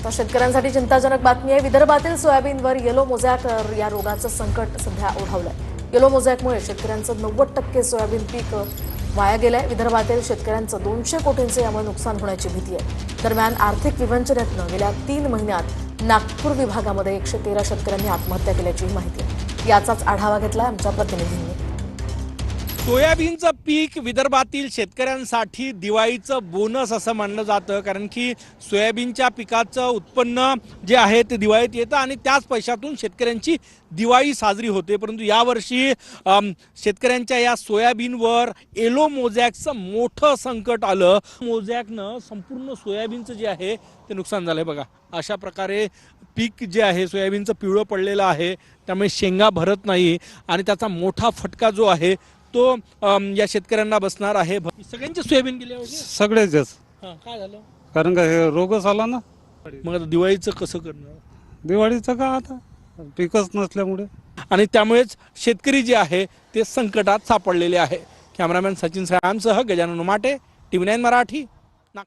आता शेतकऱ्यांसाठी चिंताजनक बातमी आहे। विदर्भातील सोयाबीनवर येलो मोझॅक या रोगाचं संकट सध्या ओढावलंय। येलो मोझॅकमुळे शेतकऱ्यांचं 90% सोयाबीन पीक वाया गेलंय। विदर्भातील शेतकऱ्यांचं 200 कोटींचं यामुळे नुकसान होण्याची भीती आहे। दरम्यान आर्थिक विवंचनेतनं गेल्या 3 महिन्यात नागपूर विभागामध्ये 113 शेतकऱ्यांनी आत्महत्या केल्याची माहिती आहे। याचाच आढावा घेतलाय आमच्या प्रतिनिधींनी। सोयाबीनचं पीक विदर्भातील शेतकऱ्यांसाठी दिवाळीचं बोनस असं मानलं जातं, कारण की सोयाबीनच्या पिकाचं उत्पन्न जे आहे ते दिवाळीत येतं आणि त्याच पैशातून शेतकऱ्यांची दिवाळी साजरी होते। परंतु यावर्षी शेतकऱ्यांच्या या सोयाबीनवर येलो मोझॅकचं मोठं संकट आलं। मोझॅकनं संपूर्ण सोयाबीनचं जे आहे ते नुकसान झालंय। बघा, अशा प्रकारे पीक जे आहे सोयाबीनचं पिवळं पडलेलं आहे, त्यामुळे शेंगा भरत नाही आणि त्याचा मोठा फटका जो आहे तो या शेतकऱ्यांना बसणार आहे। सगळ्यांचे सोयाबीन गेले होते, सगळेच। काय झालं? कारण का हे रोगच आला ना। मग आता दिवाळीचं कसं करणार? दिवाळीचं का आता पिकच नसल्यामुळे आणि त्यामुळेच शेतकरी जे आहे ते संकटात सापडलेले आहे। कॅमेरामॅन सचिन सायांसह गजानन माटे, TV9 मराठी।